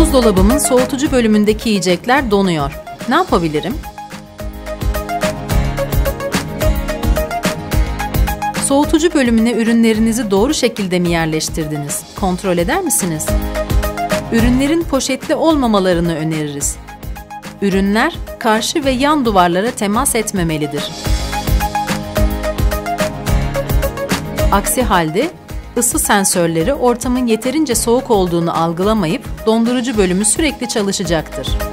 Buzdolabımın soğutucu bölümündeki yiyecekler donuyor. Ne yapabilirim? Soğutucu bölümüne ürünlerinizi doğru şekilde mi yerleştirdiniz? Kontrol eder misiniz? Ürünlerin poşetli olmamalarını öneririz. Ürünler karşı ve yan duvarlara temas etmemelidir. Aksi halde ısı sensörleri ortamın yeterince soğuk olduğunu algılamayıp dondurucu bölümü sürekli çalışacaktır.